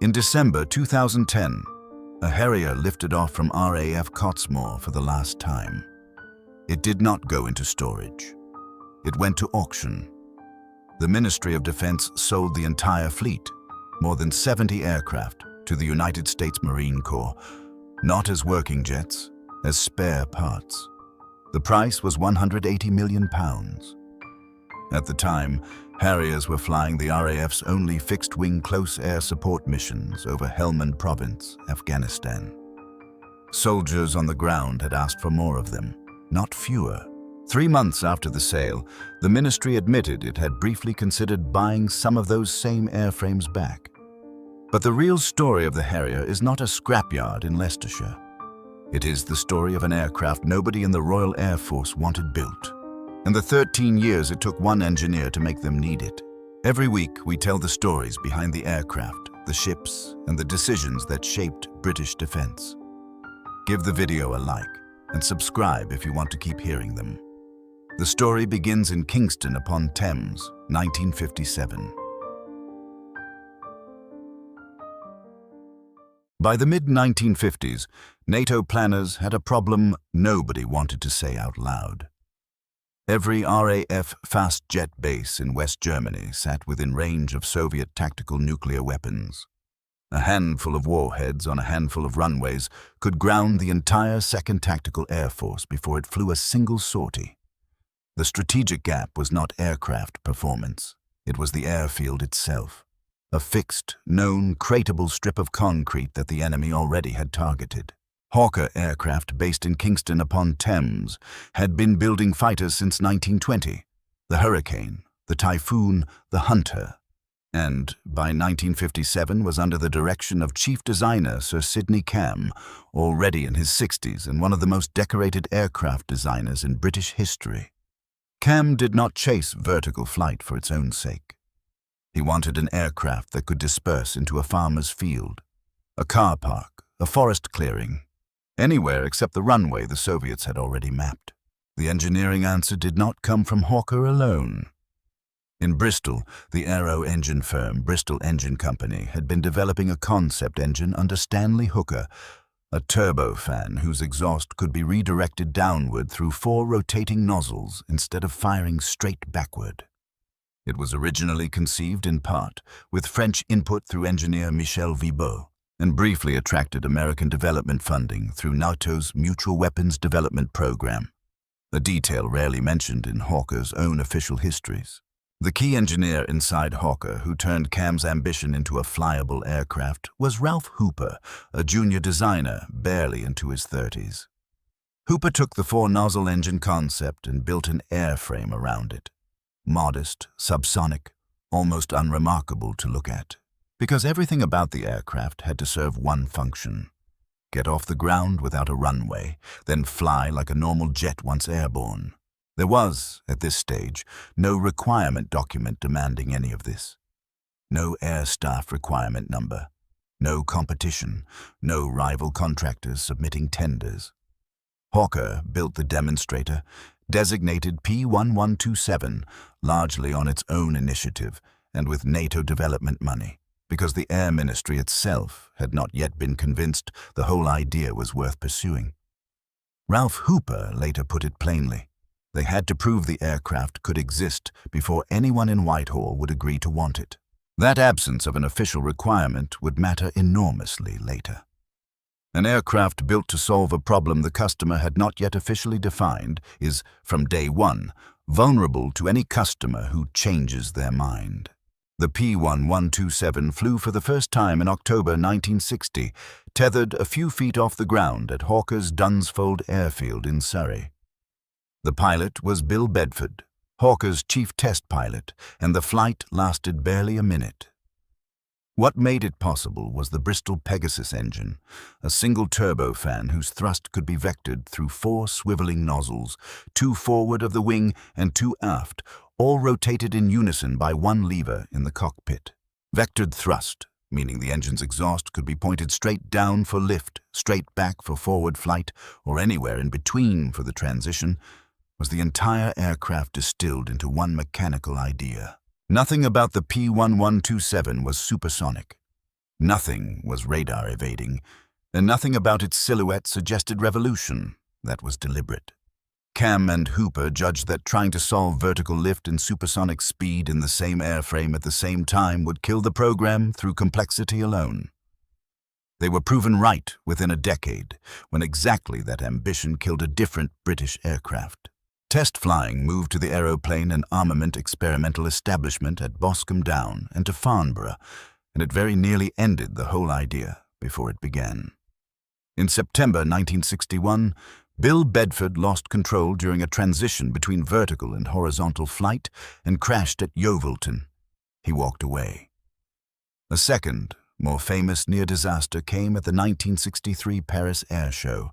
In December 2010, a Harrier lifted off from RAF Cottesmore for the last time. It did not go into storage. It went to auction. The Ministry of Defense sold the entire fleet, more than 70 aircraft, to the United States Marine Corps, not as working jets, as spare parts. The price was £180 million. At the time, Harriers were flying the RAF's only fixed-wing close air support missions over Helmand Province, Afghanistan. Soldiers on the ground had asked for more of them, not fewer. 3 months after the sale, the ministry admitted it had briefly considered buying some of those same airframes back. But the real story of the Harrier is not a scrapyard in Leicestershire. It is the story of an aircraft nobody in the Royal Air Force wanted built. In the 13 years it took one engineer to make them need it. Every week we tell the stories behind the aircraft, the ships, and the decisions that shaped British defense. Give the video a like and subscribe if you want to keep hearing them. The story begins in Kingston upon Thames, 1957. By the mid-1950s, NATO planners had a problem nobody wanted to say out loud. Every RAF fast jet base in West Germany sat within range of Soviet tactical nuclear weapons. A handful of warheads on a handful of runways could ground the entire 2nd Tactical Air Force before it flew a single sortie. The strategic gap was not aircraft performance. It was the airfield itself, a fixed, known, crateable strip of concrete that the enemy already had targeted. Hawker Aircraft, based in Kingston upon Thames, had been building fighters since 1920, the Hurricane, the Typhoon, the Hunter, and by 1957 was under the direction of chief designer Sir Sidney Cam, already in his 60s and one of the most decorated aircraft designers in British history. Cam did not chase vertical flight for its own sake. He wanted an aircraft that could disperse into a farmer's field, a car park, a forest clearing, anywhere except the runway the Soviets had already mapped. The engineering answer did not come from Hawker alone. In Bristol, the aero engine firm Bristol Engine Company had been developing a concept engine under Stanley Hooker, a turbofan whose exhaust could be redirected downward through 4 rotating nozzles instead of firing straight backward. It was originally conceived in part with French input through engineer Michel Vibeau, and briefly attracted American development funding through NATO's Mutual Weapons Development Program, a detail rarely mentioned in Hawker's own official histories. The key engineer inside Hawker who turned Cam's ambition into a flyable aircraft was Ralph Hooper, a junior designer barely into his 30s. Hooper took the 4-nozzle engine concept and built an airframe around it. Modest, subsonic, almost unremarkable to look at, because everything about the aircraft had to serve one function: get off the ground without a runway, then fly like a normal jet once airborne. There was, at this stage, no requirement document demanding any of this. No air staff requirement number, no competition, no rival contractors submitting tenders. Hawker built the demonstrator, designated P1127, largely on its own initiative and with NATO development money, because the Air Ministry itself had not yet been convinced the whole idea was worth pursuing. Ralph Hooper later put it plainly: they had to prove the aircraft could exist before anyone in Whitehall would agree to want it. That absence of an official requirement would matter enormously later. An aircraft built to solve a problem the customer had not yet officially defined is, from day one, vulnerable to any customer who changes their mind. The P1127 flew for the first time in October 1960, tethered a few feet off the ground at Hawker's Dunsfold Airfield in Surrey. The pilot was Bill Bedford, Hawker's chief test pilot, and the flight lasted barely a minute. What made it possible was the Bristol Pegasus engine, a single turbofan whose thrust could be vectored through 4 swiveling nozzles, 2 forward of the wing and 2 aft, all rotated in unison by 1 lever in the cockpit. Vectored thrust, meaning the engine's exhaust could be pointed straight down for lift, straight back for forward flight, or anywhere in between for the transition, was the entire aircraft distilled into one mechanical idea. Nothing about the P1127 was supersonic. Nothing was radar evading, and nothing about its silhouette suggested revolution. That was deliberate. Cam and Hooper judged that trying to solve vertical lift and supersonic speed in the same airframe at the same time would kill the program through complexity alone. They were proven right within a decade, when exactly that ambition killed a different British aircraft. Test flying moved to the Aeroplane and Armament Experimental Establishment at Boscombe Down and to Farnborough, and it very nearly ended the whole idea before it began. In September 1961, Bill Bedford lost control during a transition between vertical and horizontal flight and crashed at Yeovilton. He walked away. A second, more famous near-disaster came at the 1963 Paris Air Show,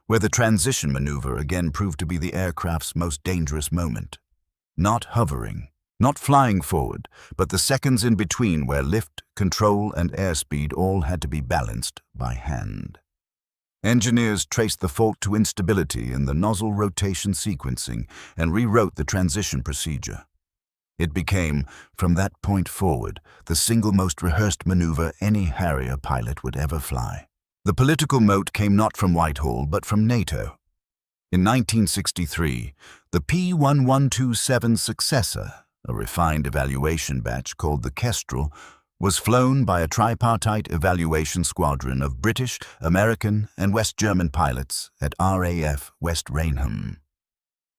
where the transition maneuver again proved to be the aircraft's most dangerous moment. Not hovering, not flying forward, but the seconds in between where lift, control, and airspeed all had to be balanced by hand. Engineers traced the fault to instability in the nozzle rotation sequencing and rewrote the transition procedure. It became, from that point forward, the single most rehearsed maneuver any Harrier pilot would ever fly. The political moat came not from Whitehall, but from NATO. In 1963, the P1127 successor, a refined evaluation batch called the Kestrel, was flown by a tripartite evaluation squadron of British, American, and West German pilots at RAF West Rainham.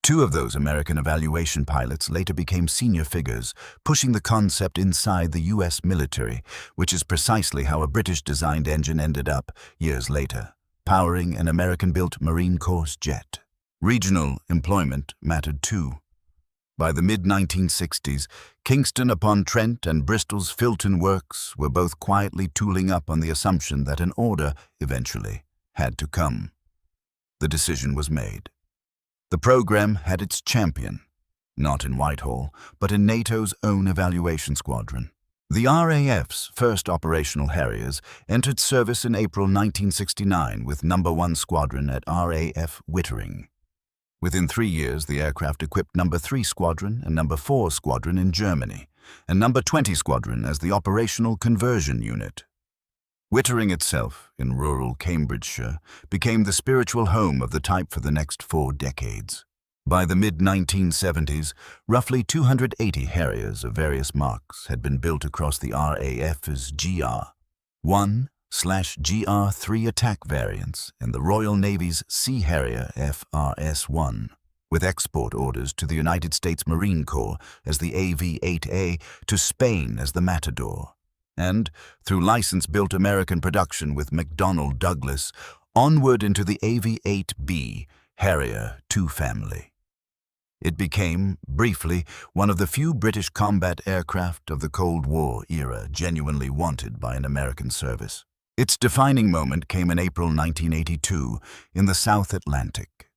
Two of those American evaluation pilots later became senior figures, pushing the concept inside the U.S. military, which is precisely how a British-designed engine ended up, years later, powering an American-built Marine Corps jet. Regional employment mattered too. By the mid-1960s, Kingston-upon-Trent and Bristol's Filton Works were both quietly tooling up on the assumption that an order, eventually, had to come. The decision was made. The program had its champion, not in Whitehall, but in NATO's own evaluation squadron. The RAF's first operational Harriers entered service in April 1969 with No. 1 Squadron at RAF Wittering. Within 3 years, the aircraft equipped No. 3 Squadron and No. 4 Squadron in Germany, and No. 20 Squadron as the operational conversion unit. Wittering itself, in rural Cambridgeshire, became the spiritual home of the type for the next 4 decades. By the mid-1970s, roughly 280 Harriers of various marks had been built across the RAF's GR-1/GR-3 attack variants and the Royal Navy's Sea Harrier FRS-1, with export orders to the United States Marine Corps as the AV-8A, to Spain as the Matador, and, through license-built American production with McDonnell Douglas, onward into the AV-8B Harrier II family. It became, briefly, one of the few British combat aircraft of the Cold War era genuinely wanted by an American service. Its defining moment came in April 1982 in the South Atlantic.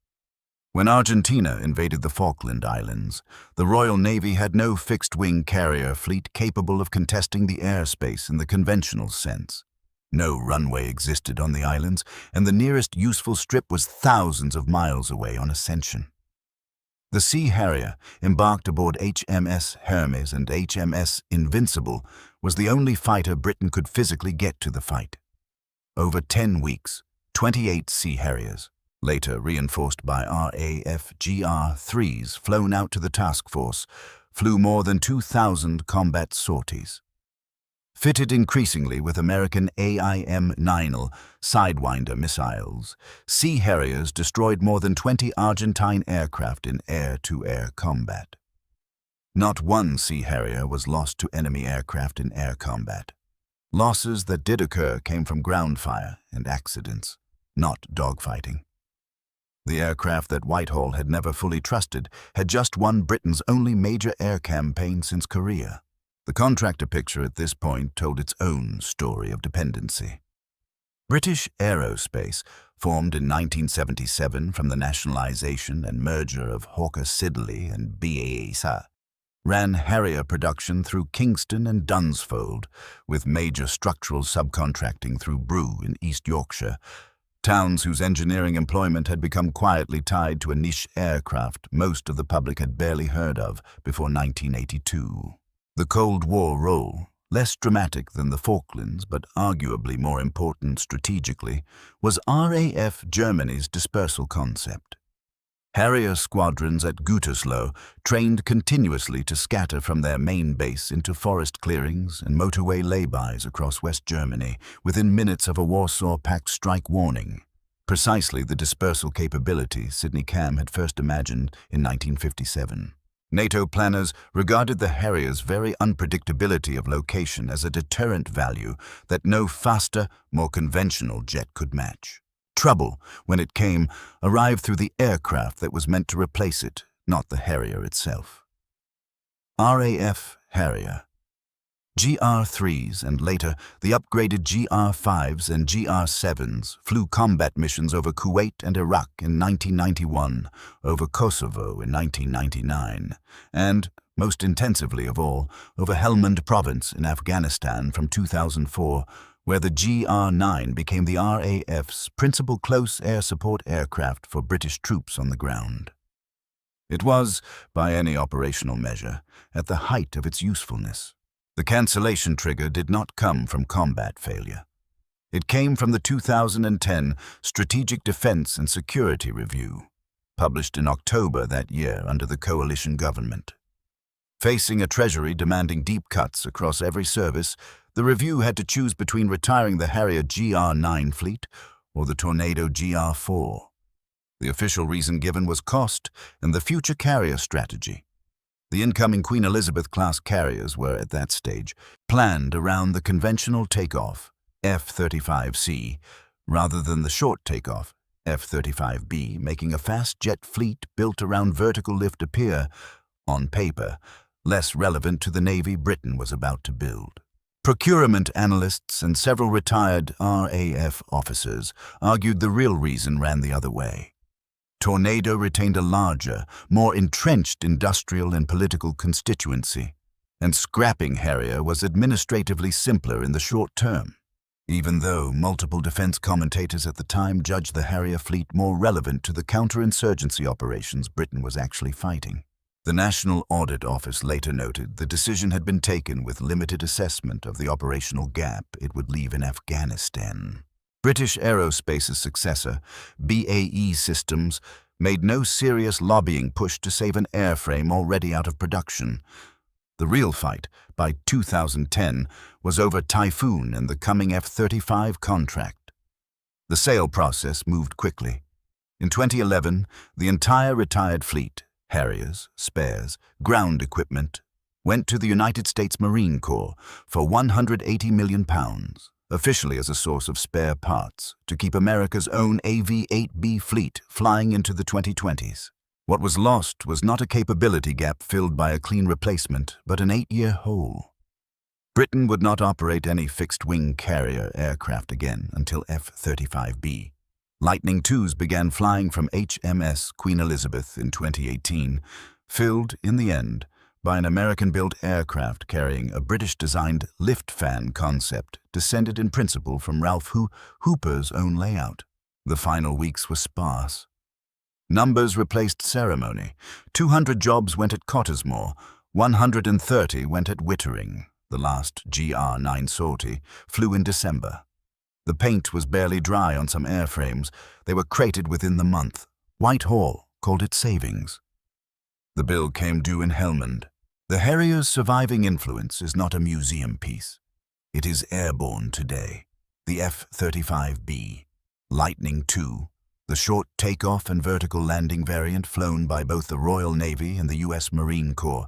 When Argentina invaded the Falkland Islands, the Royal Navy had no fixed-wing carrier fleet capable of contesting the airspace in the conventional sense. No runway existed on the islands, and the nearest useful strip was thousands of miles away on ascension. The Sea Harrier, embarked aboard HMS Hermes and HMS Invincible, was the only fighter Britain could physically get to the fight. Over 10 weeks, 28 Sea Harriers, later reinforced by RAF GR-3s flown out to the task force, flew more than 2,000 combat sorties. Fitted increasingly with American AIM-9L Sidewinder missiles, Sea Harriers destroyed more than 20 Argentine aircraft in air-to-air combat. Not one Sea Harrier was lost to enemy aircraft in air combat. Losses that did occur came from ground fire and accidents, not dogfighting. The aircraft that Whitehall had never fully trusted had just won Britain's only major air campaign since Korea. The contractor picture at this point told its own story of dependency. British Aerospace, formed in 1977 from the nationalization and merger of Hawker Siddeley and BAE, ran Harrier production through Kingston and Dunsfold, with major structural subcontracting through Brew in East Yorkshire, towns whose engineering employment had become quietly tied to a niche aircraft most of the public had barely heard of before 1982. The Cold War role Less dramatic than the Falklands, but arguably more important strategically, was RAF Germany's dispersal concept. Harrier squadrons at Gütersloh trained continuously to scatter from their main base into forest clearings and motorway laybys across West Germany within minutes of a Warsaw Pact strike warning. Precisely the dispersal capability Sidney Cam had first imagined in 1957. NATO planners regarded the Harrier's very unpredictability of location as a deterrent value that no faster, more conventional jet could match. Trouble, when it came, arrived through the aircraft that was meant to replace it, not the Harrier itself. RAF Harrier. GR-3s and later the upgraded GR-5s and GR-7s flew combat missions over Kuwait and Iraq in 1991, over Kosovo in 1999, and, most intensively of all, over Helmand Province in Afghanistan from 2004, where the GR-9 became the RAF's principal close air support aircraft for British troops on the ground. It was, by any operational measure, at the height of its usefulness. The cancellation trigger did not come from combat failure. It came from the 2010 Strategic Defense and Security Review, published in October that year under the coalition government. Facing a treasury demanding deep cuts across every service, the review had to choose between retiring the Harrier GR-9 fleet or the Tornado GR-4. The official reason given was cost and the future carrier strategy. The incoming Queen Elizabeth-class carriers were, at that stage, planned around the conventional takeoff, F-35C, rather than the short takeoff, F-35B, making a fast jet fleet built around vertical lift appear, on paper, less relevant to the Navy Britain was about to build. Procurement analysts and several retired RAF officers argued the real reason ran the other way. Tornado retained a larger, more entrenched industrial and political constituency, and scrapping Harrier was administratively simpler in the short term, even though multiple defense commentators at the time judged the Harrier fleet more relevant to the counterinsurgency operations Britain was actually fighting. The National Audit Office later noted the decision had been taken with limited assessment of the operational gap it would leave in Afghanistan. British Aerospace's successor, BAE Systems, made no serious lobbying push to save an airframe already out of production. The real fight, by 2010, was over Typhoon and the coming F-35 contract. The sale process moved quickly. In 2011, the entire retired fleet, Harriers, spares, ground equipment, went to the United States Marine Corps for £180 million. Officially as a source of spare parts, to keep America's own AV-8B fleet flying into the 2020s. What was lost was not a capability gap filled by a clean replacement, but an 8-year hole. Britain would not operate any fixed-wing carrier aircraft again until F-35B. Lightning IIs began flying from HMS Queen Elizabeth in 2018, filled, in the end, by an American-built aircraft carrying a British-designed lift fan concept descended in principle from Ralph Hooper's own layout. The final weeks were sparse. Numbers replaced ceremony. 200 jobs went at Cottesmore, 130 went at Wittering. The last GR-9 sortie flew in December. The paint was barely dry on some airframes. They were crated within the month. Whitehall called it savings. The bill came due in Helmand. The Harrier's surviving influence is not a museum piece. It is airborne today. The F-35B, Lightning II, the short takeoff and vertical landing variant flown by both the Royal Navy and the U.S. Marine Corps,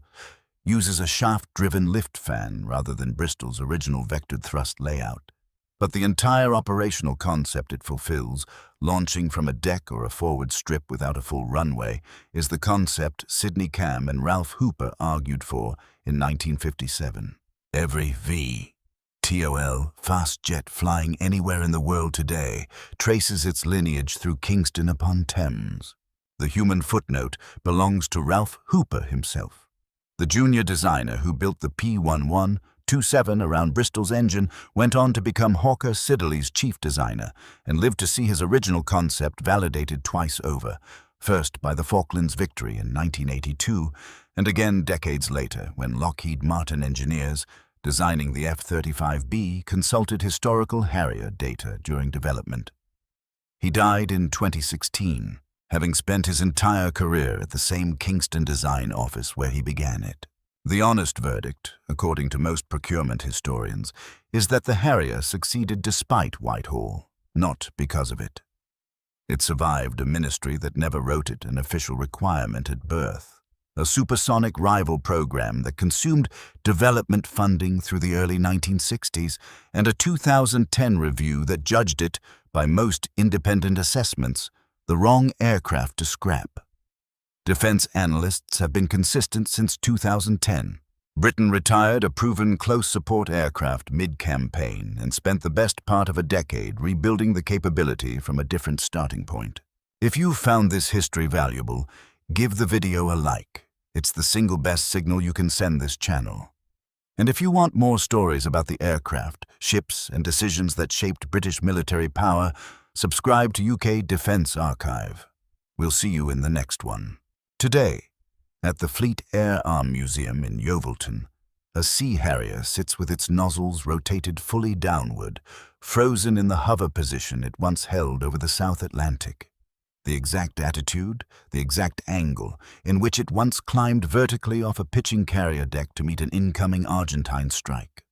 uses a shaft-driven lift fan rather than Bristol's original vectored thrust layout. But the entire operational concept it fulfills, launching from a deck or a forward strip without a full runway, is the concept Sidney Cam and Ralph Hooper argued for in 1957. Every VTOL fast jet flying anywhere in the world today traces its lineage through Kingston upon Thames. The human footnote belongs to Ralph Hooper himself. The junior designer who built the P-1127 around Bristol's engine went on to become Hawker Siddeley's chief designer and lived to see his original concept validated twice over, first by the Falklands victory in 1982, and again decades later when Lockheed Martin engineers, designing the F-35B, consulted historical Harrier data during development. He died in 2016, having spent his entire career at the same Kingston design office where he began it. The honest verdict, according to most procurement historians, is that the Harrier succeeded despite Whitehall, not because of it. It survived a ministry that never wrote it an official requirement at birth, a supersonic rival program that consumed development funding through the early 1960s, and a 2010 review that judged it, by most independent assessments, the wrong aircraft to scrap. Defense analysts have been consistent since 2010. Britain retired a proven close support aircraft mid-campaign and spent the best part of a decade rebuilding the capability from a different starting point. If you found this history valuable, give the video a like. It's the single best signal you can send this channel. And if you want more stories about the aircraft, ships, and decisions that shaped British military power, subscribe to UK Defence Archive. We'll see you in the next one. Today, at the Fleet Air Arm Museum in Yeovilton, a Sea Harrier sits with its nozzles rotated fully downward, frozen in the hover position it once held over the South Atlantic. The exact attitude, the exact angle in which it once climbed vertically off a pitching carrier deck to meet an incoming Argentine strike.